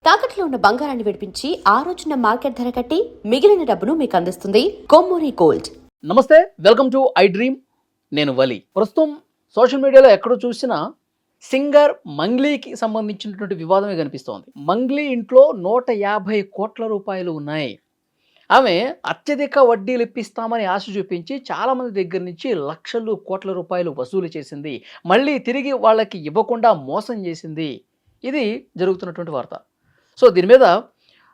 తాకట్లో ఉన్న బంగారాన్ని విడిపించి ఆ రోజున మార్కెట్ ధర కట్టి మిగిలిన డబ్బును మీకు అందిస్తుంది కొమ్మూరి గోల్డ్. నమస్తే, వెల్కమ్ టు ఐ డ్రీమ్. నేను వలి. ప్రస్తుతం సోషల్ మీడియాలో ఎక్కడ చూసినా సింగర్ మంగ్లీకి సంబంధించినటువంటి వివాదమే కనిపిస్తోంది. మంగ్లీ ఇంట్లో 150 కోట్ల రూపాయలు ఉన్నాయి. ఆమె అత్యధిక వడ్డీలు ఇప్పిస్తామని ఆశ చూపించి చాలామంది దగ్గర నుంచి లక్షలు కోట్ల రూపాయలు వసూలు చేసింది. మళ్ళీ తిరిగి వాళ్ళకి ఇవ్వకుండా మోసం చేసింది. ఇది జరుగుతున్నటువంటి వార్త. సో దీని మీద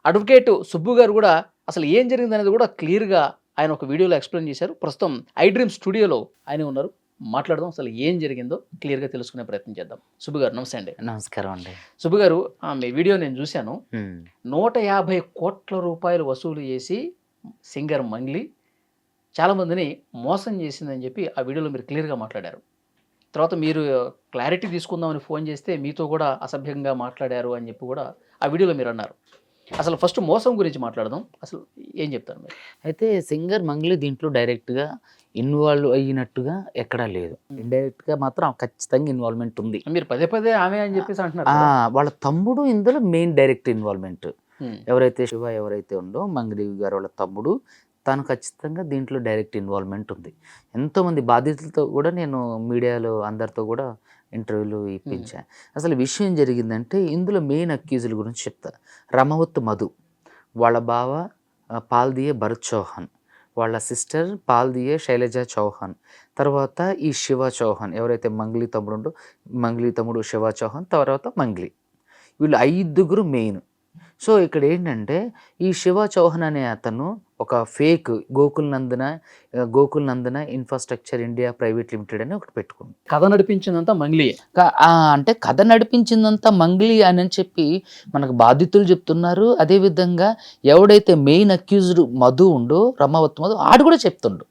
అడ్వకేట్ సుబ్బు గారు కూడా అసలు ఏం జరిగింది అనేది కూడా క్లియర్గా ఆయన ఒక వీడియోలో ఎక్స్ప్లెయిన్ చేశారు. ప్రస్తుతం ఐ డ్రీమ్ స్టూడియోలో ఆయన ఉన్నారు. మాట్లాడదాం, అసలు ఏం జరిగిందో క్లియర్గా తెలుసుకునే ప్రయత్నం చేద్దాం. సుబ్బు గారు నమస్తే అండి. నమస్కారం అండి. సుబ్బు గారు, మీ వీడియో నేను చూశాను. 150 కోట్ల రూపాయలు వసూలు చేసి సింగర్ మంగ్లీ చాలామందిని మోసం చేసిందని చెప్పి ఆ వీడియోలో మీరు క్లియర్గా మాట్లాడారు. తర్వాత మీరు క్లారిటీ తీసుకుందామని ఫోన్ చేస్తే మీతో కూడా అసభ్యంగా మాట్లాడారు అని చెప్పి కూడా ఆ వీడియోలో మీరు అన్నారు. అసలు ఫస్ట్ మోసం గురించి మాట్లాడదాం. అసలు ఏం చెప్తారు మీరు? అయితే సింగర్ మంగ్లీ దీంట్లో డైరెక్ట్గా ఇన్వాల్వ్ అయినట్టుగా ఎక్కడా లేదు. ఇండైరెక్ట్గా మాత్రం ఖచ్చితంగా ఇన్వాల్వ్మెంట్ ఉంది. మీరు పదే పదే ఆమె అని చెప్పేసి అంటున్నారు. వాళ్ళ తమ్ముడు ఇందులో మెయిన్ డైరెక్ట్ ఇన్వాల్వ్మెంట్. ఎవరైతే శివ ఎవరైతే ఉందో మంగ్లీ గారు వాళ్ళ తమ్ముడు, తను ఖచ్చితంగా దీంట్లో డైరెక్ట్ ఇన్వాల్వ్మెంట్ ఉంది. ఎంతోమంది బాధితులతో కూడా నేను మీడియాలో అందరితో కూడా ఇంటర్వ్యూలు ఇప్పించాను. అసలు విషయం జరిగిందంటే ఇందులో మెయిన్ అక్యూజుల గురించి చెప్తా. రమవత్ మధు, వాళ్ళ బావ పాల్దియే భరత్ చౌహాన్, వాళ్ళ సిస్టర్ పాల్దియే శైలజ చౌహాన్, తర్వాత ఈ శివ చౌహాన్ ఎవరైతే మంగ్లీ తమ్ముడు మంగ్లీ తమ్ముడు శివ చౌహాన్, తర్వాత మంగ్లీ, వీళ్ళు 5 మెయిన్. సో ఇక్కడ ఏంటంటే ఈ శివ చౌహాన్ అనే అతను ఒక ఫేక్ గోకుల్ నందన ఇన్ఫ్రాస్ట్రక్చర్ ఇండియా ప్రైవేట్ లిమిటెడ్ అని ఒకటి పెట్టుకుంది. కథ నడిపించిందంతా మంగ్లీ. అంటే కథ నడిపించిందంతా మంగ్లీ అని చెప్పి మనకు బాధితులు చెప్తున్నారు. అదేవిధంగా ఎవడైతే మెయిన్ అక్యూజ్డ్ మధు ఉండో రమావత్ మధు ఆడు కూడా చెప్తుండు.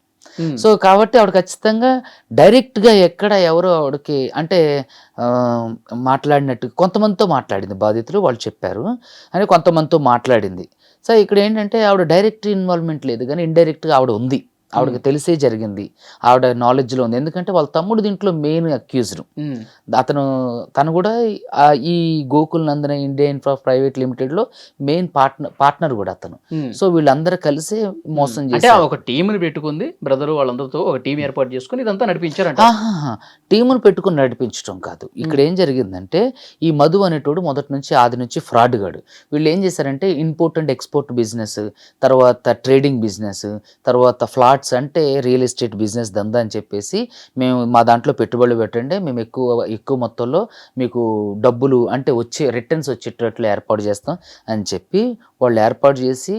సో కాబట్టి ఆవిడ ఖచ్చితంగా డైరెక్ట్గా ఎక్కడ ఎవరో ఆవిడకి అంటే మాట్లాడినట్టు కొంతమందితో మాట్లాడింది. బాధితులు వాళ్ళు చెప్పారు అని కొంతమందితో మాట్లాడింది. సో ఇక్కడ ఏంటంటే ఆవిడ డైరెక్ట్ ఇన్వాల్వ్మెంట్ లేదు, కానీ ఇండైరెక్ట్గా ఆవిడ ఉంది. ఆవిడకి తెలిసే జరిగింది, ఆవిడ నాలెడ్జ్లో ఉంది. ఎందుకంటే వాళ్ళ తమ్ముడు దీంట్లో మెయిన్ అక్యూజ్డ్. తను కూడా ఈ Gokul Nandana India infra private లిమిటెడ్లో మెయిన్ పార్ట్నర్ కూడా అతను. సో వీళ్ళందరూ కలిసి మోసం చేసి ఒక టీంని పెట్టుకుంది. బ్రదర్ వాళ్ళందరితో ఒక టీం ఏర్పాటు చేసుకుని ఇదంతా నడిపించారంట. టీమును పెట్టుకుని నడిపించడం కాదు. ఇక్కడ ఏం జరిగిందంటే ఈ మధు అనేటోడు మొదటి నుంచి ఆది నుంచి ఫ్రాడ్ గాడు. వీళ్ళు ఏం చేశారంటే ఇంపోర్ట్ అండ్ ఎక్స్పోర్ట్ బిజినెస్, తర్వాత ట్రేడింగ్ బిజినెస్, తర్వాత ఫ్లాట్స్ అంటే రియల్ ఎస్టేట్ బిజినెస్ దందా అని చెప్పేసి మేము మా దాంట్లో పెట్టుబడులు పెట్టండి, మేము ఎక్కువ మొత్తంలో మీకు డబ్బులు అంటే రిటర్న్స్ వచ్చేటట్లు ఏర్పాటు చేస్తాం అని చెప్పి వాళ్ళు ఏర్పాటు చేసి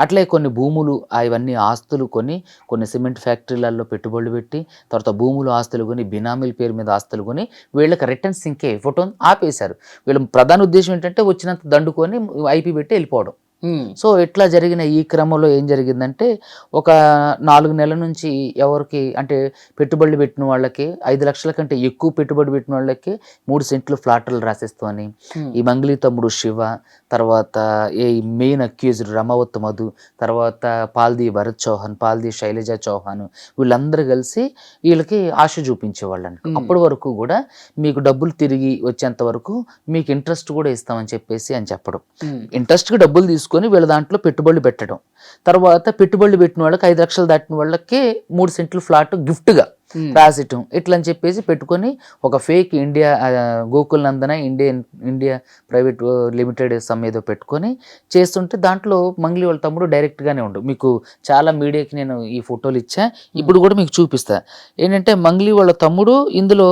అట్లే కొన్ని భూములు అవన్నీ ఆస్తులు కొన్ని సిమెంట్ ఫ్యాక్టరీలలో పెట్టుబడులు పెట్టి తర్వాత భూములు ఆస్తులు కొని బినామీల పేరు మీద ఆస్తులు కొని వీళ్ళకి రిటర్న్స్ ఇంకే ఫోటో ఆపేశారు. వీళ్ళ ప్రధాన ఉద్దేశం ఏంటంటే వచ్చినంత దండుకొని ఐపీ పెట్టి వెళ్ళిపోవడం. సో ఇట్లా జరిగిన ఈ క్రమంలో ఏం జరిగిందంటే ఒక 4 నెలల నుంచి ఎవరికి అంటే పెట్టుబడులు పెట్టిన వాళ్ళకి 5 లక్షల కంటే ఎక్కువ పెట్టుబడి పెట్టిన వాళ్ళకి 3 సెంట్లు ఫ్లాట్లు రాసేస్తామని ఈ మంగ్లీ తమ్ముడు శివ, తర్వాత ఈ మెయిన్ అక్యూజ్డ్ రమావత్ మధు, తర్వాత పాల్ది భరత్ చౌహాన్, పాల్ది శైలజ చౌహాన్, వీళ్ళందరూ కలిసి వీళ్ళకి ఆశ చూపించేవాళ్ళంట. అప్పటి వరకు కూడా మీకు డబ్బులు తిరిగి వచ్చేంత వరకు మీకు ఇంట్రెస్ట్ కూడా ఇస్తామని చెప్పేసి అని చెప్పడం. ఇంట్రెస్ట్కి డబ్బులు తీసుకొని వీళ్ళ దాంట్లో పెట్టుబడులు పెట్టడం. తర్వాత పెట్టుబడులు పెట్టిన వాళ్ళకి 5 లక్షలు దాటిన వాళ్ళకి 3 సెంట్లు ఫ్లాట్ గిఫ్ట్గా రాసిటం ఇట్లా అని చెప్పేసి పెట్టుకొని ఒక fake India Gokul Nandana India private limited some ఏదో పెట్టుకొని చేస్తుంటే దాంట్లో మంగ్లీ వాళ్ళ తమ్ముడు డైరెక్ట్గానే ఉండు. మీకు చాలా మీడియాకి నేను ఈ ఫోటోలు ఇచ్చా, ఇప్పుడు కూడా మీకు చూపిస్తా. ఏంటంటే మంగ్లీ వాళ్ళ తమ్ముడు ఇందులో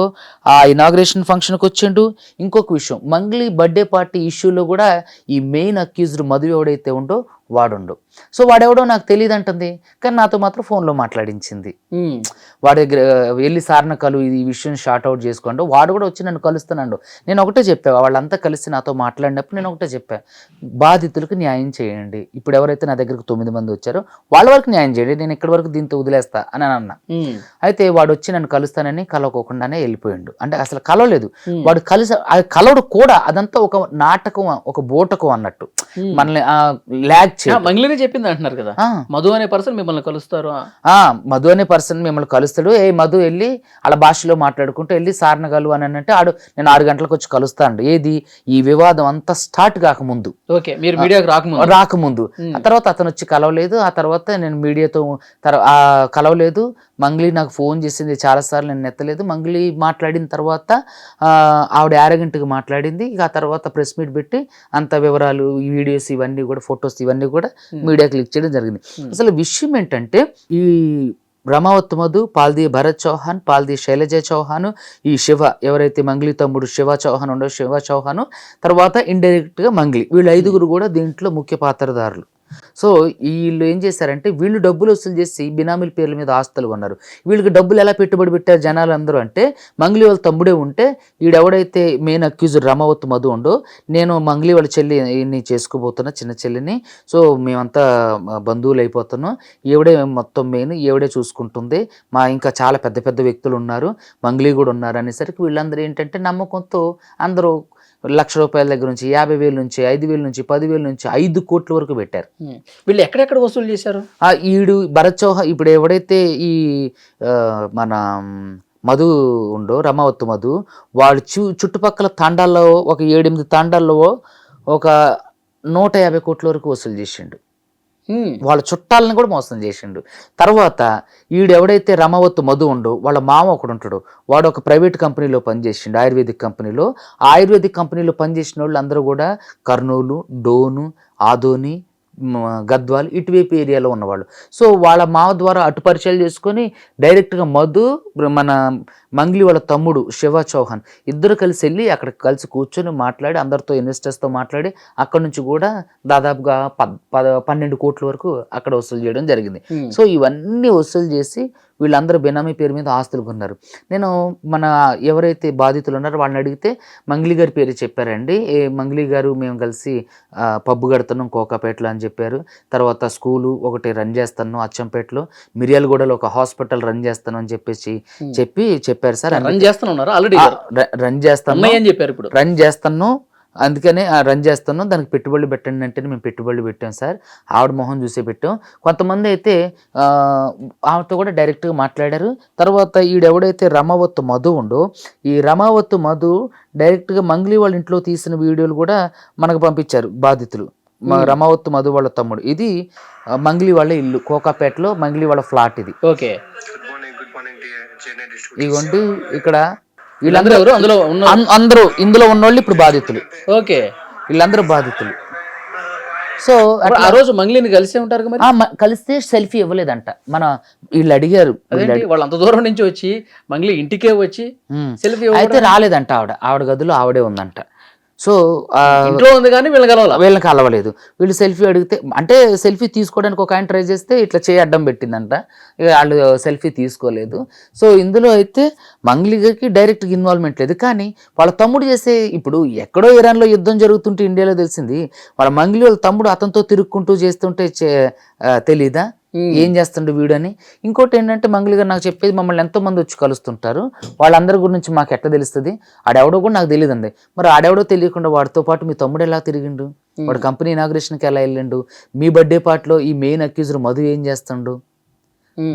ఆ ఇనాగ్రేషన్ ఫంక్షన్కి వచ్చిండు. ఇంకొక విషయం, మంగ్లీ బర్త్డే పార్టీ ఇష్యూలో కూడా ఈ మెయిన్ అక్యూజ్డ్ మధు ఎవడైతే ఉండో వాడుండు. సో వాడెవడో నాకు తెలియదు అంటుంది, కానీ నాతో మాత్రం ఫోన్లో మాట్లాడించింది. వాడి దగ్గర వెళ్ళి సార్న ఈ విషయం షార్ట్ అవుట్ చేసుకోండి. వాడు కూడా వచ్చి నన్ను కలుస్తున్నాడు. నేను ఒకటే చెప్పా, వాళ్ళంతా కలిసి నాతో మాట్లాడినప్పుడు నేను ఒకటే చెప్పా, బాధితులకు న్యాయం చేయండి. ఇప్పుడు ఎవరైతే నా దగ్గరకు 9 మంది వచ్చారో వాళ్ళ వరకు న్యాయం చేయండి, నేను ఇక్కడి వరకు దీంతో వదిలేస్తా అని అన్నా. అయితే వాడు వచ్చి నన్ను కలుస్తానని కలవకోకుండానే వెళ్ళిపోయిండు. అంటే అసలు కలవలేదు వాడు, కలవడు కూడా. అదంతా ఒక నాటకం, ఒక బోటకం అన్నట్టు, మనల్ని ల్యాగ్ చేయడం. మంగ్లీనే చెప్పింది అంటున్నారు కదా, ఆ, మధు అనే పర్సన్ మిమ్మల్ని కలుస్తారు. మధు అనే పర్సన్ మిమ్మల్ని కలుస్తాడు. మధు వెళ్ళి వాళ్ళ భాషలో మాట్లాడుకుంటూ వెళ్ళి సార్ని కలువు అని అంటే ఆడు నేను 6 గంటలకు వచ్చి కలుస్తాను. ఏది ఈ వివాదం అంతా స్టార్ట్ కాకముందు, ఓకే, మీరు మీడియాకి రాకముందు. ఆ తర్వాత అతను వచ్చి కలవలేదు. ఆ తర్వాత నేను మీడియాతో కలవలేదు. మంగ్లీ నాకు ఫోన్ చేసింది చాలాసార్లు, నేను ఎత్తలేదు. మంగ్లీ మాట్లాడిన తర్వాత ఆవిడ యారగెంట్గా మాట్లాడింది. ఇక ఆ తర్వాత ప్రెస్ మీట్ పెట్టి అంత వివరాలు, ఈ వీడియోస్ ఇవన్నీ కూడా, ఫొటోస్ ఇవన్నీ కూడా మీడియాకి క్లిక్ చేయడం జరిగింది. అసలు విషయం ఏంటంటే ఈ రమావత్ మధు, పాల్ది భరత్ చౌహాన్, పాల్ది శైలజ చౌహాన్, ఈ శివ ఎవరైతే మంగ్లీ తమ్ముడు శివ చౌహాన్ ఉండో శివ చౌహాన్, తర్వాత ఇండైరెక్ట్గా మంగ్లీ, వీళ్ళు 5గురు కూడా దీంట్లో ముఖ్య పాత్రధారులు. సో వీళ్ళు ఏం చేశారంటే వీళ్ళు డబ్బులు వసూలు చేసి బినామీల పేర్ల మీద ఆస్తులు కొన్నారు. వీళ్ళకి డబ్బులు ఎలా పెట్టుబడి పెట్టారు జనాలు అందరూ అంటే, మంగ్లీ వాళ్ళ తమ్ముడే ఉంటే ఈడెవడైతే మెయిన్ అక్యూజర్ రమావత్ మధు ఉండో, నేను మంగ్లీ వాళ్ళ చెల్లిని చేసుకోబోతున్నా, చిన్న చెల్లిని, సో మేమంతా బంధువులు అయిపోతున్నాం, ఈవిడే మొత్తం మెయిన్, ఈవిడే చూసుకుంటుంది, మా ఇంకా చాలా పెద్ద పెద్ద వ్యక్తులు ఉన్నారు, మంగ్లీ కూడా ఉన్నారు అనేసరికి వీళ్ళందరూ ఏంటంటే నమ్మకంతో అందరూ ₹1,00,000 దగ్గర నుంచి 50,000 నుంచి 5,000 నుంచి 10,000 నుంచి 5 కోట్ల వరకు పెట్టారు. వీళ్ళు ఎక్కడెక్కడ వసూలు చేశారు? ఈడు భరత్ చౌహాన్ ఇప్పుడు ఎవడైతే ఈ మన మధు ఉండో రమావత్ మధు, వాడు చుట్టుపక్కల తాండాల్లో ఒక 7-8 తాండాల్లో ఒక 150 కోట్ల వరకు వసూలు చేసిండు. వాళ్ళ చుట్టాలను కూడా మోసం చేసిండు. తర్వాత ఎవడైతే రమావత్ మధు ఉండో వాళ్ళ మామ ఒకడు ఉంటాడు, వాడు ఒక ప్రైవేట్ కంపెనీలో పనిచేసిండు, ఆయుర్వేదిక్ కంపెనీలో. ఆ ఆయుర్వేదిక్ కంపెనీలో పనిచేసిన వాళ్ళు అందరూ కూడా కర్నూలు, డోను, ఆదోని, గద్వాల్ ఇటువైపు ఏరియాలో ఉన్నవాళ్ళు. సో వాళ్ళ మావ ద్వారా అటు పరిచయాలు చేసుకొని డైరెక్ట్గా మధు, మన మంగ్లీ వాళ్ళ తమ్ముడు శివ చౌహాన్ ఇద్దరు కలిసి వెళ్ళి అక్కడ కలిసి కూర్చొని మాట్లాడి అందరితో ఇన్వెస్టర్స్తో మాట్లాడి అక్కడ నుంచి కూడా దాదాపుగా 12 కోట్ల వరకు అక్కడ వసూలు చేయడం జరిగింది. సో ఇవన్నీ వసూలు చేసి వీళ్ళందరూ బెనామీ పేరు మీద ఆస్తులు కొన్నారు. నేను మన ఎవరైతే బాధితులు ఉన్నారో వాళ్ళని అడిగితే మంగ్లీ గారి పేరు చెప్పారండి. మంగ్లీ గారు మేము కలిసి పబ్బు కడుతున్నాం కోకాపేటలో అని చెప్పారు. తర్వాత స్కూలు ఒకటి రన్ చేస్తాను అచ్చంపేటలో, మిర్యాలగూడలో ఒక హాస్పిటల్ రన్ చేస్తాను అని చెప్పారు సార్. రన్ చేస్తాను ఆల్రెడీ, రన్ చేస్తాను అని చెప్పారు. ఇప్పుడు రన్ చేస్తాను, అందుకనే రన్ చేస్తున్నాం, దానికి పెట్టుబడులు పెట్టండి అంటే మేము పెట్టుబడులు పెట్టాం సార్. ఆవిడ మొహం చూసే పెట్టాం. కొంతమంది అయితే ఆవిడతో కూడా డైరెక్ట్గా మాట్లాడారు. తర్వాత ఈడెవడైతే రమావత్ మధు ఉండో, ఈ రమావత్ మధు డైరెక్ట్గా మంగ్లీ వాళ్ళ ఇంట్లో తీసిన వీడియోలు కూడా మనకు పంపించారు బాధితులు. రమావత్ మధు వాళ్ళ తమ్ముడు. ఇది మంగ్లీ వాళ్ళ ఇల్లు కోకాపేటలో, మంగ్లీ వాళ్ళ ఫ్లాట్ ఇది. ఓకే, ఇదిగోండి ఇక్కడ వీళ్ళందరూ అందరూ ఇందులో ఉన్నోళ్ళు ఇప్పుడు బాధితులు. ఓకే, వీళ్ళందరూ బాధితులు. సో ఆ రోజు మంగ్లీని కలిసే ఉంటారు. కలిస్తే సెల్ఫీ ఇవ్వలేదంట. వీళ్ళు అడిగారు, వాళ్ళు అంత దూరం నుంచి వచ్చి మంగ్లీ ఇంటికే వచ్చి సెల్ఫీ అయితే రాలేదంట. ఆవిడ గదిలో ఆవిడే ఉందంట. సో ఇంట్లో ఉంది కానీ వీళ్ళని కలవలేదు. వీళ్ళు సెల్ఫీ అడిగితే, అంటే సెల్ఫీ తీసుకోవడానికి ఒక ఆయన ట్రై చేస్తే ఇట్లా చేయి అడ్డం పెట్టిందంట, వాళ్ళు సెల్ఫీ తీసుకోలేదు. సో ఇందులో అయితే మంగ్లీకి డైరెక్ట్గా ఇన్వాల్వ్మెంట్ లేదు. కానీ వాళ్ళ తమ్ముడు చేసే, ఇప్పుడు ఎక్కడో ఇరాన్లో యుద్ధం జరుగుతుంటే ఇండియాలో తెలిసింది, వాళ్ళ మంగ్లీ వాళ్ళ తమ్ముడు అతనితో తిరుక్కుంటూ చేస్తుంటే తెలీదా ఏం చేస్తుండే వీడని. ఇంకోటి ఏంటంటే మంగ్లీ గారు నాకు చెప్పేది, మమ్మల్ని ఎంతోమంది వచ్చి కలుస్తుంటారు, వాళ్ళందరి గురించి మాకు ఎట్లా తెలుస్తుంది, ఆడెవడో కూడా నాకు తెలియదండి. మరి ఆడెవడో తెలియకుండా వాడితో పాటు మీ తమ్ముడు ఎలా తిరిగిండు, వాడు కంపెనీ ఇనాగ్రేషన్కి ఎలా వెళ్ళిండు, మీ బర్త్డే పార్టీలో ఈ మెయిన్ అక్యూజర్ మధు ఏం చేస్తుండు,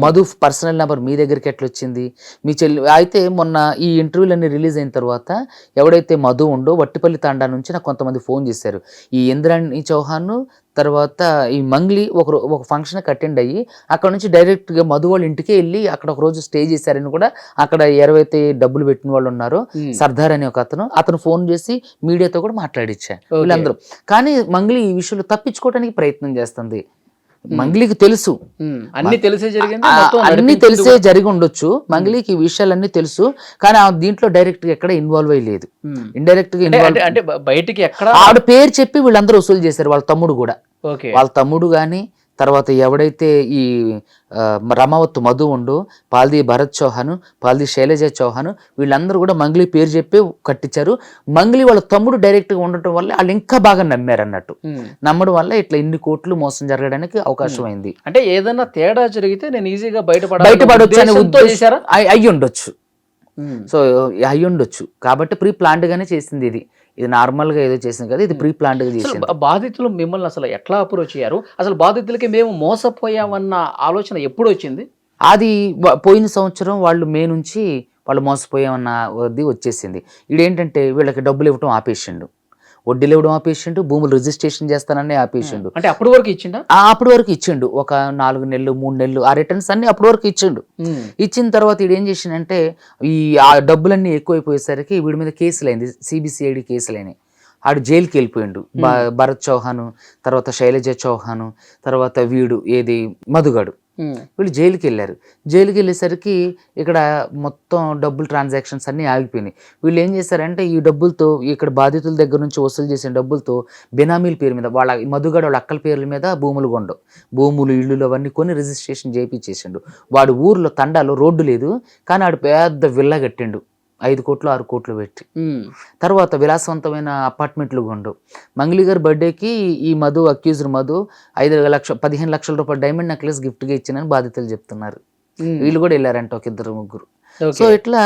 మధు పర్సనల్ నెంబర్ మీ దగ్గరికి ఎట్లా వచ్చింది, మీ చెల్లి. అయితే మొన్న ఈ ఇంటర్వ్యూలన్నీ రిలీజ్ అయిన తర్వాత ఎవడైతే మధు ఉండో వట్టిపల్లి తాండా నుంచి నాకు కొంతమంది ఫోన్ చేశారు. ఈ ఇంద్రాణి చౌహాన్ తర్వాత ఈ మంగ్లీ ఒక ఫంక్షన్కి అటెండ్ అయ్యి అక్కడ నుంచి డైరెక్ట్గా మధు వాళ్ళ ఇంటికే వెళ్ళి అక్కడ ఒక రోజు స్టే చేశారని కూడా, అక్కడ ఎవరైతే డబ్బులు పెట్టిన వాళ్ళు ఉన్నారో సర్దార్ అని ఒక అతను ఫోన్ చేసి మీడియాతో కూడా మాట్లాడిచ్చారు వీళ్ళందరూ. కానీ మంగ్లీ ఈ విషయంలో తప్పించుకోవడానికి ప్రయత్నం చేస్తుంది. మంగ్లీకి తెలుసు, అన్ని తెలిసే జరిగి ఉండొచ్చు, మంగ్లీకి ఈ విషయాలన్నీ తెలుసు, కానీ దీంట్లో డైరెక్ట్ గా ఎక్కడ ఇన్వాల్వ్ అయ్యలేదు. ఇండైరెక్ట్ గా అంటే బయటికి ఆవిడ పేరు చెప్పి వీళ్ళందరూ వసూలు చేశారు. వాళ్ళ తమ్ముడు కూడా, వాళ్ళ తమ్ముడు కానీ తర్వాత ఎవడైతే ఈ రమావత్ మధు ఉండు, పాల్ది భరత్ చౌహాన్, పాల్ది శైలజ చౌహాన్, వీళ్ళందరూ కూడా మంగ్లీ పేరు చెప్పి కట్టించారు. మంగ్లీ వాళ్ళ తమ్ముడు డైరెక్ట్గా ఉండటం వల్ల వాళ్ళు ఇంకా బాగా నమ్మారు అన్నట్టు. నమ్మడం వల్ల ఇట్లా ఇన్ని కోట్లు మోసం జరగడానికి అవకాశం అయింది. అంటే ఏదైనా తేడా జరిగితే నేను ఈజీగా బయటపడొచ్చు అనే ఉద్దేశం అయ్యి ఉండొచ్చు. సో అయ్యి ఉండొచ్చు కాబట్టి ప్రీ ప్లాన్డ్ గానే చేసింది ఇది. ఇది నార్మల్గా ఏదో చేసింది కదా, ఇది ప్రీ ప్లాన్డ్గా అసలు చేసింది. బాధితులు మిమ్మల్ని అసలు ఎట్లా అప్రోచ్ అయ్యారు? అసలు బాధితులకి మేము మోసపోయామన్న ఆలోచన ఎప్పుడు వచ్చింది? అది పోయిన సంవత్సరం వాళ్ళు మే నుంచి వాళ్ళు మోసపోయామన్న వద్ది వచ్చేసింది. ఇదేంటంటే వీళ్ళకి డబ్బులు ఇవ్వటం ఆపేసిండు, వడ్డీలు ఇవ్వడం ఆపేసిండు, భూములు రిజిస్ట్రేషన్ చేస్తానని ఆపేసిండు. అంటే అప్పటి వరకు ఇచ్చిండా? అప్పటి వరకు ఇచ్చిండు, ఒక 4 నెలలు 3 నెలలు ఆ రిటర్న్స్ అన్ని అప్పటి వరకు ఇచ్చిండు. ఇచ్చిన తర్వాత వీడు ఏం చేసిండంటే ఆ డబ్బులన్నీ ఎక్కువైపోయేసరికి వీడి మీద కేసులు అయింది, సిబిసిఐడి కేసులు అయినాయి. ఆడు జైలుకి వెళ్ళిపోయిండు. భరత్ చౌహాన్, తర్వాత శైలజ చౌహాన్, తర్వాత వీడు ఏది మధుగాడు, వీళ్ళు జైలుకి వెళ్ళారు. జైలుకి వెళ్ళేసరికి ఇక్కడ మొత్తం డబ్బులు ట్రాన్సాక్షన్స్ అన్నీ ఆగిపోయినాయి. వీళ్ళు ఏం చేశారంటే ఈ డబ్బులతో ఇక్కడ బాధితుల దగ్గర నుంచి వసూలు చేసిన డబ్బులతో బెనామీల పేరు మీద వాళ్ళ మధుగడ వాళ్ళ అక్కల పేర్ల మీద భూములు కొండు, భూములు ఇళ్ళు అవన్నీ కొని రిజిస్ట్రేషన్ చేయించేసిండు. వాడు ఊర్లో తండాలో రోడ్డు లేదు కానీ ఆడు పెద్ద విల్లా కట్టిండు 5 కోట్లు 6 కోట్లు పెట్టి. తర్వాత విలాసవంతమైన అపార్ట్మెంట్లు కొండు. మంగ్లీ గారి బర్త్డేకి ఈ మధు అక్యూజ్డ్ మధు 15 లక్షల రూపాయల డైమండ్ నెక్లెస్ గిఫ్ట్గా ఇచ్చిందని బాధితులు చెప్తున్నారు. వీళ్ళు కూడా వెళ్ళారంట ఒక 2-3. సో ఇట్లా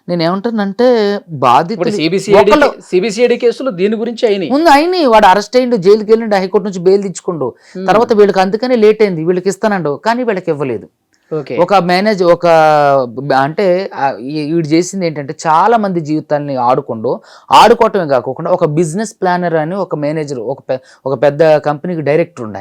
నేను ఏమంటానంటే బాధితులు సిబిసిఐడి కేసులు దీని గురించి అయినాయి. ముందు అయినాయి, వాడు అరెస్ట్ అయ్యిండు, జైలుకి వెళ్ళిండు, హైకోర్టు నుంచి బెయిల్ తెచ్చుకుండు. తర్వాత వీళ్ళకి అందుకనే లేట్ అయింది, వీళ్ళకి ఇస్తానండు కానీ వీళ్ళకి ఇవ్వలేదు. ఒక మేనేజర్ ఒక అంటే వీడు చేసింది ఏంటంటే చాలా మంది జీవితాన్ని ఆడుకోవటమే కాకుండా ఒక బిజినెస్ ప్లానర్ అని ఒక మేనేజర్ ఒక పెద్ద కంపెనీకి డైరెక్టర్ ఉండు.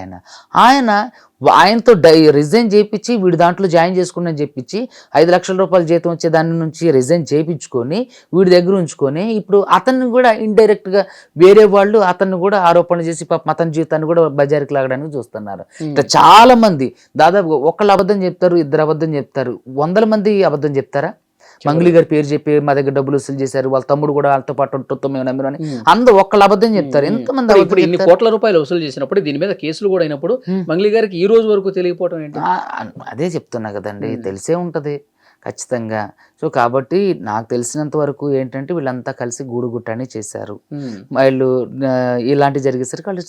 ఆయనతో రిజైన్ చేయించి వీడు దాంట్లో జాయిన్ చేసుకుని చెప్పించి 5 లక్షల రూపాయల జీతం వచ్చే దాని నుంచి రిజైన్ చేయించుకొని వీడి దగ్గర ఉంచుకొని ఇప్పుడు అతన్ని కూడా ఇండైరెక్ట్గా వేరే వాళ్ళు అతన్ని కూడా ఆరోపణలు చేసి పాపం అతని జీవితాన్ని కూడా బజారుకి లాగడానికి చూస్తున్నారు. ఇట్లా చాలా మంది దాదాపు ఒకళ్ళు అబద్ధం చెప్తారు, 2 అబద్ధం చెప్తారు, 100 మంది అబద్ధం చెప్తారా? మంగ్లీ గారి పేరు చెప్పి మా దగ్గర డబ్బులు వసూలు చేశారు, వాళ్ళ తమ్ముడు కూడా వాళ్ళతో పాటు ఉంటుందో మేము నమ్మిరు అని అందరూ ఒక్కళ్ళు అబద్ధం చెప్తారు. ఎంతమంది ఇప్పుడు ఇన్ని కోట్ల రూపాయలు వసూలు చేసినప్పుడు దీని మీద కేసులు కూడా అయినప్పుడు మంగ్లీ గారికి ఈ రోజు వరకు తెలియకపోవడం ఏంటి? అదే చెప్తున్నా కదండి, తెలిసే ఉంటది ఖచ్చితంగా. సో కాబట్టి నాకు తెలిసినంత వరకు ఏంటంటే వీళ్ళంతా కలిసి గూడుగుట్టని చేశారు. వాళ్ళు ఇలాంటి జరిగేసరికి వాళ్ళు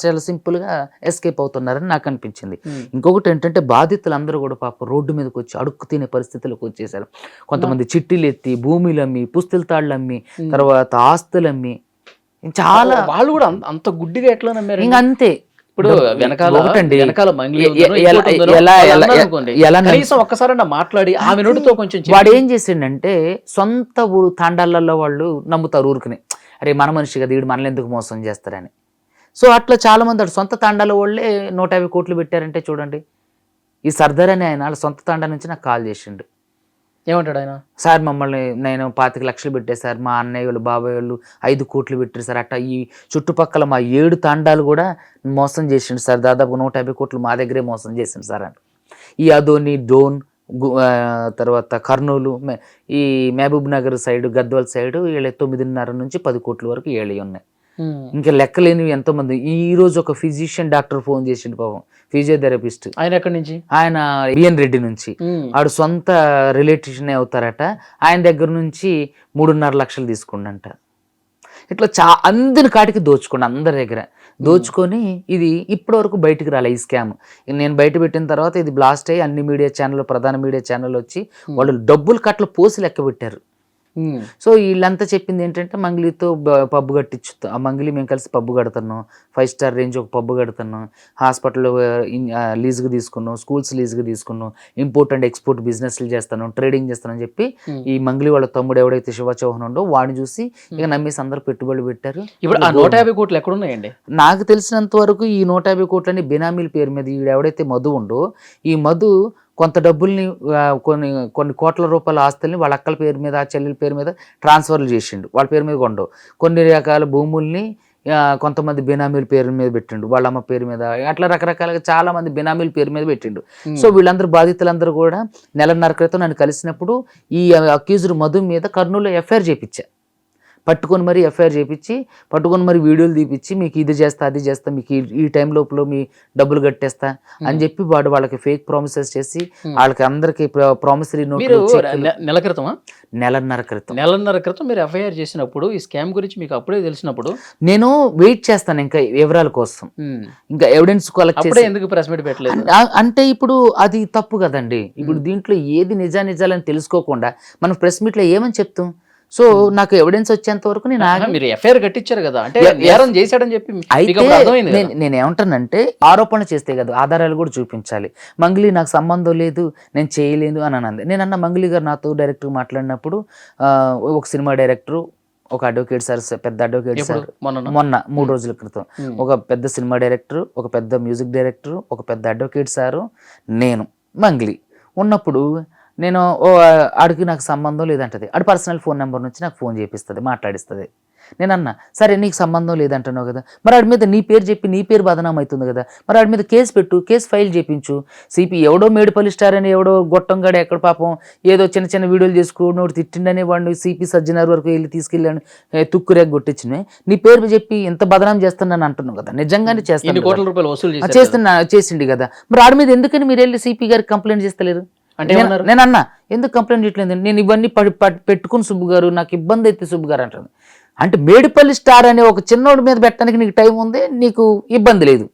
చాలా సింపుల్గా ఎస్కేప్ అవుతున్నారని నాకు అనిపించింది. ఇంకొకటి ఏంటంటే బాధితులందరూ కూడా పాప రోడ్డు మీదకి వచ్చి అడుక్కు తినే పరిస్థితులకు వచ్చేసారు. కొంతమంది చిట్టీలు ఎత్తి భూమిలు అమ్మి, పుస్తల తాళ్ళు అమ్మి, తర్వాత ఆస్తులు అమ్మి, చాలా వాళ్ళు కూడా అంత గుడ్డిగా ఎట్లా నమ్మారు? ఇంకా అంతే. ఇప్పుడు వెనకాల ఒక్కసారి మాట్లాడి ఆమె నోటితో కొంచెం వాడు ఏం చేసిండంటే సొంత ఊరు తాండాలలో వాళ్ళు నమ్ముతారు ఊరుకుని, అరే మన మనిషి కదా వీడు మనల్ని ఎందుకు మోసం చేస్తారని. సో అట్లా చాలా మంది సొంత తాండాల వాళ్ళే 150 కోట్లు పెట్టారంటే చూడండి. ఈ సర్దార్ అని ఆయన వాళ్ళ సొంత తాండా నుంచి నాకు కాల్ చేసిండు. ఏమంటాడు ఆయన? సార్ మమ్మల్ని నేను 25 లక్షలు పెట్టాను సార్, మా అన్నయ్య వాళ్ళు బాబాయ్ వాళ్ళు 5 కోట్లు పెట్టారు సార్, అట్లా ఈ చుట్టుపక్కల మా 7 తాండాలు కూడా మోసం చేసిండు సార్, దాదాపు 150 కోట్లు మా దగ్గరే మోసం చేసిండు సార్ అని. ఈ అదోని డోన్ తర్వాత కర్నూలు ఈ మహబూబ్ నగర్ సైడ్ గద్వాల్ సైడ్ వీళ్ళ 9.5 నుంచి 10 కోట్ల వరకు ఏళ్ళవి ఉన్నాయి. ఇంకా లెక్కలేనివి ఎంతో మంది. ఈ రోజు ఒక ఫిజిషియన్ డాక్టర్ ఫోన్ చేసిండు పాపం, ఫిజియోథెరపిస్ట్. ఆయన ఎక్కడి నుంచి? ఆయన బిఎన్ రెడ్డి నుంచి. ఆడు సొంత రిలేటివ్స్ అవుతారట. ఆయన దగ్గర నుంచి 3.5 లక్షలు తీసుకుండంట. ఇట్లా అందరి కాటికి దోచుకోండి, అందరి దగ్గర దోచుకొని ఇది ఇప్పటి వరకు బయటకు రాలే ఈ స్కామ్. నేను బయట పెట్టిన తర్వాత ఇది బ్లాస్ట్ అయ్యి అన్ని మీడియా ఛానల్, ప్రధాన మీడియా ఛానల్ వచ్చి వాళ్ళు డబ్బులు కట్ల పోసి లెక్క పెట్టారు. సో వీళ్ళంతా చెప్పింది ఏంటంటే మంగ్లీతో పబ్బు కట్టించు, ఆ మంగ్లీ మేము కలిసి పబ్బు కడుతున్నాం, 5 స్టార్ రేంజ్ ఒక పబ్బు కడుతున్నాం, హాస్పిటల్ లీజుగా తీసుకున్నాం, స్కూల్స్ లీజుగా తీసుకున్నాం, ఇంపోర్ట్ అండ్ ఎక్స్పోర్ట్ బిజినెస్లు చేస్తాను, ట్రేడింగ్ చేస్తానని చెప్పి ఈ మంగ్లీ వాళ్ళ తమ్ముడు ఎవడైతే శివ చౌహాన్ ఉండో వాడిని చూసి ఇక నమ్మేసి అందరూ పెట్టుబడులు పెట్టారు. ఇప్పుడు ఆ 150 కోట్లు ఎక్కడ ఉన్నాయండి? నాకు తెలిసినంత వరకు ఈ 150 కోట్లని బెనామీల పేరు మీద ఎవడైతే మధు ఉండో ఈ మధు కొంత డబ్బుల్ని కొన్ని కోట్ల రూపాయల ఆస్తుల్ని వాళ్ళ అక్కల పేరు మీద, చెల్లెల పేరు మీద ట్రాన్స్ఫర్లు చేసిండు, వాళ్ళ పేరు మీద కొండవు. కొన్ని రకాల భూముల్ని కొంతమంది బెనామీల పేరు మీద పెట్టిండు, వాళ్ళ అమ్మ పేరు మీద, అట్లా రకరకాలుగా చాలా మంది బెనామీల పేరు మీద పెట్టిండు. సో వీళ్ళందరూ బాధితులందరూ కూడా 1.5 క్రితం నన్ను కలిసినప్పుడు ఈ అక్యూజ్డ్ మధు మీద కర్నూలులో ఎఫ్ఐఆర్ చేయించా. పట్టుకొని మరి ఎఫ్ఐఆర్ చేయించి పట్టుకొని మరి వీడియోలు తీపిచ్చి మీకు ఇది చేస్తా అది చేస్తా, మీకు ఈ టైం లోపల మీ డబ్బులు కట్టేస్తా అని చెప్పి వాళ్ళకి ఫేక్ ప్రామిసెస్ చేసి వాళ్ళకి అందరికి ప్రామిసరీ నోట్. నెల క్రితమా? 1.5 క్రితం మీరు ఎఫ్ఐఆర్ చేసినప్పుడు ఈ స్కామ్ గురించి మీకు అప్పుడే తెలిసినప్పుడు నేను వెయిట్ చేస్తాను ఇంకా వివరాల కోసం, ఇంకా ఎవిడెన్స్ కలెక్ట్ చేసి. ఎందుకు ప్రెస్ మీట్ పెట్టలేదు అంటే ఇప్పుడు అది తప్పు కదండి. ఇప్పుడు దీంట్లో ఏది నిజానిజాలని తెలుసుకోకుండా మనం ప్రెస్ మీట్లో ఏమని చెప్తాం? సో నాకు ఎవిడెన్స్ వచ్చేంత వరకు నేను ఆగి మీరు ఎఫ్ఐఆర్ కట్టించారు కదా, అంటే Yes. నేరం చేశాడని చెప్పి మీకు అయితే అప్పుడు అర్థమైంది కదా. నేను ఏమంటానంటే ఆరోపణ చేస్తే కదా ఆధారాలు కూడా చూపించాలి. మంగ్లీ నాకు సంబంధం లేదు, నేను చేయలేదు అని అన్నది. నేను అన్న మంగ్లీ గారు నాతో డైరెక్టర్ మాట్లాడినప్పుడు ఒక సినిమా డైరెక్టర్, ఒక అడ్వకేట్ సార్, పెద్ద అడ్వకేట్ ఎప్పుడు? సార్, మొన్న మొన్న 3 రోజుల క్రితం ఒక పెద్ద సినిమా డైరెక్టర్, ఒక పెద్ద మ్యూజిక్ డైరెక్టర్, ఒక పెద్ద అడ్వకేట్ సారు, నేను మంగ్లీ ఉన్నప్పుడు నేను ఆడికి నాకు సంబంధం లేదంటది. ఆడు పర్సనల్ ఫోన్ నెంబర్ నుంచి నాకు ఫోన్ చేపిస్తుంది, మాట్లాడిస్తుంది. నేను అన్నా సరే నీకు సంబంధం లేదంటున్నావు కదా, మరి ఆడి మీద నీ పేరు చెప్పి నీ పేరు బదనాం అవుతుంది కదా, మరి ఆడి మీద కేసు పెట్టు, కేసు ఫైల్ చేయించు. సిపి ఎవడో మేడిపల్లి స్టార్ అని ఎవడో గొట్టంగాడు ఎక్కడ పాపం ఏదో చిన్న చిన్న వీడియోలు చేసుకుని తిట్టిండని వాడిని సిపి సజ్జనార్ వరకు వెళ్ళి తీసుకెళ్ళాను, తుక్కురేగ కొట్టించిన నీ పేరు చెప్పి ఎంత బదనాం చేస్తున్నాను అంటున్నావు కదా, నిజంగానే ఇన్ని చేస్తాను కోట్ల రూపాయలు వసూలు చేశారు చేసిండు కదా, మరి ఆడి మీద ఎందుకని మీరు వెళ్ళి సిపి గారికి కంప్లైంట్ చేస్తలేరు? అంటే ఏమన్నారు? నేను అన్నా ఎందుకు కంప్లైంట్ చేయట్లేదు, నేను ఇవన్నీ పెట్టుకుని సుబ్బు గారు, నాకు ఇబ్బంది అయితే సుబ్బు గారు అంటారు. అంటే మేడిపల్లి స్టార్ అనే ఒక చిన్నోడి మీద పెట్టడానికి నీకు టైం ఉంది, నీకు ఇబ్బంది లేదు.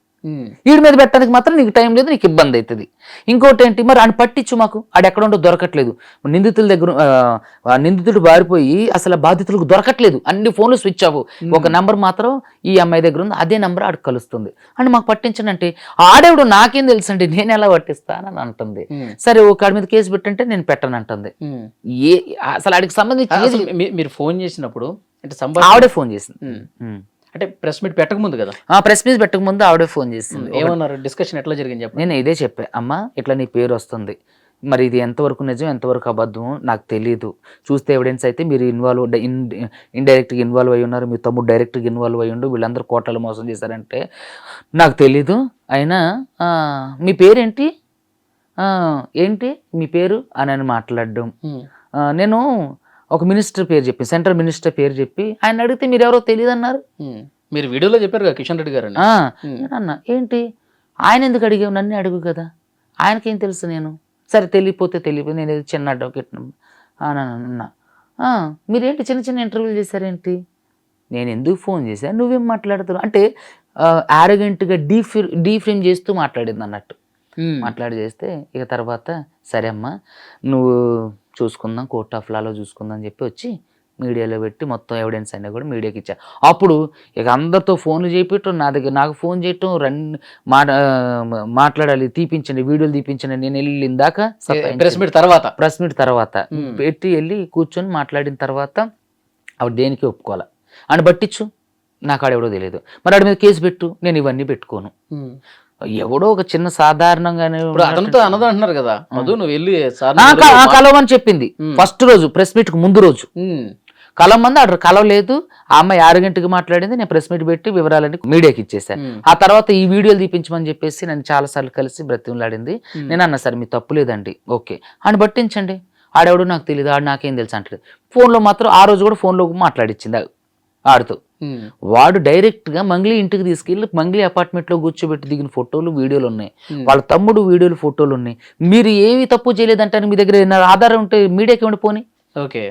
వీడి మీద పెట్టడానికి మాత్రం నీకు టైం లేదు, నీకు ఇబ్బంది అవుతుంది. ఇంకోటి ఏంటి, మరి ఆయన పట్టించు, మాకు ఆడు ఎక్కడ ఉండో దొరకట్లేదు, నిందితుల దగ్గర నిందితుడు బారిపోయి అసలు బాధితులకు దొరకట్లేదు, అన్ని ఫోన్లు స్విచ్ ఆఫ్, ఒక నంబర్ మాత్రం ఈ అమ్మాయి దగ్గర ఉంది, అదే నెంబర్ ఆడికి కలుస్తుంది అని మాకు పట్టించండి అంటే, ఆడేవుడు నాకేం తెలుసు అండి, నేను ఎలా పట్టిస్తానని అంటుంది. సరే ఒక ఆడి మీద కేసు పెట్టంటే నేను పెట్టను అంటుంది. అసలు ఆడికి సంబంధించి మీరు ఫోన్ చేసినప్పుడు అంటే ఆవిడే ఫోన్ చేసింది. అంటే ప్రెస్ మీట్ పెట్టక ముందు కదా, ప్రెస్ మీట్ పెట్టక ముందు ఆవిడే ఫోన్ చేసింది. ఏమన్నారు, డిస్కషన్ ఎట్లా జరిగింది చెప్పండి. నేను ఇదే చెప్పా, అమ్మ ఇట్లా నీ పేరు వస్తుంది, మరి ఇది ఎంతవరకు నిజం ఎంతవరకు అబద్ధం నాకు తెలియదు, చూస్తే ఎవిడెన్స్ అయితే మీరు ఇండైరెక్ట్గా ఇన్వాల్వ్ అయ్యి ఉన్నారు, మీ తమ్ముడు డైరెక్ట్గా ఇన్వాల్వ్ అయ్యి ఉండు, వీళ్ళందరూ కోట్లలో మోసం చేశారంటే నాకు తెలీదు. అయినా మీ పేరేంటి, ఏంటి మీ పేరు అని మాట్లాడడం. నేను ఒక మినిస్టర్ పేరు చెప్పి, సెంట్రల్ మినిస్టర్ పేరు చెప్పి, ఆయన అడిగితే మీరు ఎవరో తెలియదు అన్నారు. మీరు వీడియోలో చెప్పారు కదా కిషన్ రెడ్డి గారు అన్న ఏంటి ఆయన ఎందుకు అడిగావు, నన్ను అడుగు కదా, ఆయనకేం తెలుసు, నేను సరే తెలియపోతే తెలియదు, నేను ఏదో చిన్న అడ్వకేట్ అన్నా. మీరేంటి చిన్న చిన్న ఇంటర్వ్యూలు చేశారేంటి, నేను ఎందుకు ఫోన్ చేశాను, నువ్వేం మాట్లాడుతున్నావు అంటే యారగెంట్గా డీఫ్రేమ్ చేస్తూ మాట్లాడింది అన్నట్టు. మాట్లాడి చేస్తే ఇక తర్వాత సరే అమ్మా నువ్వు చూసుకుందాం, కోర్ట్ ఆఫ్ లాలో చూసుకుందాం అని చెప్పి వచ్చి మీడియాలో పెట్టి మొత్తం ఎవిడెన్స్ అన్నీ కూడా మీడియాకి ఇచ్చా. అప్పుడు ఇక అందరితో ఫోన్లు చేయించడం, నాకు ఫోన్ చేయటం, మాట్లాడాలి, తీపించండి, వీడియోలు తీపించండి, నేను వెళ్ళిన దాకా ప్రెస్ మీట్ తర్వాత పెట్టి వెళ్ళి కూర్చొని మాట్లాడిన తర్వాత ఆవిడ దేనికి ఒప్పుకోవాలి అని బట్టించు, నాకు ఆడెవడో తెలియదు, మరి ఆడి మీద కేసు పెట్టు, నేను ఇవన్నీ పెట్టుకోను. ఎవడో ఒక చిన్న సాధారణంగానే అతనితో అన్నది అంటున్నారు కదా, నువ్వు వెళ్ళి కలవని చెప్పింది ఫస్ట్ రోజు, ప్రెస్ మీట్ కు ముందు రోజు కలవమంది, ఆడ కలవలేదు. ఆ అమ్మాయి 6 గంటకి మాట్లాడింది, నేను ప్రెస్ మీట్ పెట్టి వివరాలన్నీ మీడియాకి ఇచ్చేసాను. ఆ తర్వాత ఈ వీడియోలు తీపించమని చెప్పేసి నన్ను చాలా సార్లు కలిసి బ్రతిమలాడింది. నేను అన్నా సరే మీ తప్పు లేదండి, ఓకే అని పట్టించండి, ఆడెవడు నాకు తెలియదు, ఆడు నాకేం తెలుసు అంటే ఫోన్లో మాత్రం ఆ రోజు కూడా ఫోన్లో మాట్లాడిచ్చింది ఆడుతూ. వాడు డైరెక్ట్ గా మంగ్లీ ఇంటికి తీసుకెళ్లి మంగ్లీ అపార్ట్మెంట్ లో కూర్చోబెట్టి దిగిన ఫోటోలు వీడియోలు ఉన్నాయి, వాళ్ళ తమ్ముడు వీడియోలు ఫోటోలు ఉన్నాయి. మీరు ఏమి తప్పు చేయలేదంటారు, మీ దగ్గర ఆధారం ఉంటే మీడియాకి ఇవ్వండి పోనీ. ఓకే,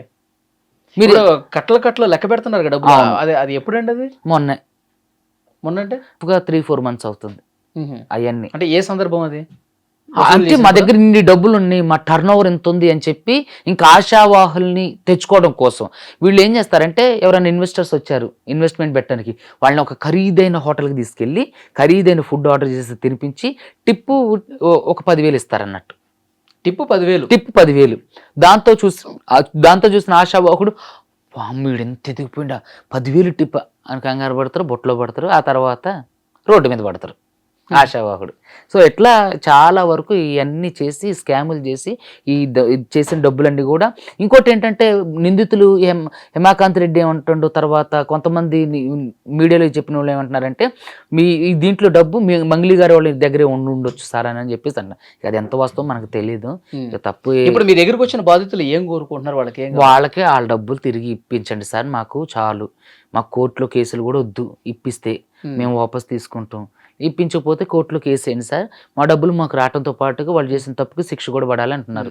మీరు కట్ల లెక్క పెడుతున్నారు కదా డబ్బు, అది ఎప్పుడండి, అది మొన్న అంటే 3-4 months అవుతుంది. అవన్నీ అంటే ఏ సందర్భం అది, అంటే మా దగ్గర ఇన్ని డబ్బులు ఉన్నాయి, మా టర్న్ ఓవర్ ఎంత ఉంది అని చెప్పి ఇంకా ఆశావాహుల్ని తెచ్చుకోవడం కోసం వీళ్ళు ఏం చేస్తారంటే, ఎవరైనా ఇన్వెస్టర్స్ వచ్చారు ఇన్వెస్ట్మెంట్ పెట్టడానికి, వాళ్ళని ఒక ఖరీదైన హోటల్కి తీసుకెళ్ళి ఖరీదైన ఫుడ్ ఆర్డర్ చేసి తినిపించి టిప్పు ఒక 10,000 ఇస్తారన్నట్టు. టిప్పు 10,000 దాంతో చూసిన ఆశావాహుడు వీడు ఎంత ఎదిగిపోయిందా 10,000 టిప్ అని కంగారు పడతారు, బొట్లో పడతారు, ఆ తర్వాత రోడ్డు మీద పడతారు ఆశావాహుడు. సో ఎట్లా చాలా వరకు ఇవన్నీ చేసి స్కాములు చేసి చేసిన డబ్బులన్నీ కూడా. ఇంకోటి ఏంటంటే నిందితులు హేమాకాంత్ రెడ్డి ఏమంటుండో, తర్వాత కొంతమంది మీడియాలో చెప్పిన వాళ్ళు ఏమంటున్నారంటే ఈ దీంట్లో డబ్బు మంగ్లీ గారి వాళ్ళ దగ్గరే ఉండొచ్చు సార్ అని చెప్పేసి అన్న. అది ఎంత వాస్తవం మనకు తెలియదు, తప్పు. ఇప్పుడు మీ దగ్గరకు వచ్చిన బాధితులు ఏం కోరుకుంటున్నారు, వాళ్ళకే వాళ్ళ డబ్బులు తిరిగి ఇప్పించండి సార్, మాకు చాలు, మాకు కోర్టులో కేసులు కూడా వద్దు, ఇప్పిస్తే మేము వాపస్ తీసుకుంటాం, ఇప్పించకపోతే కోర్టులో కేసు వేయండి సార్, మా డబ్బులు మాకు రావడంతో పాటుగా వాళ్ళు చేసిన తప్పుకి శిక్ష కూడా పడాలి అంటున్నారు.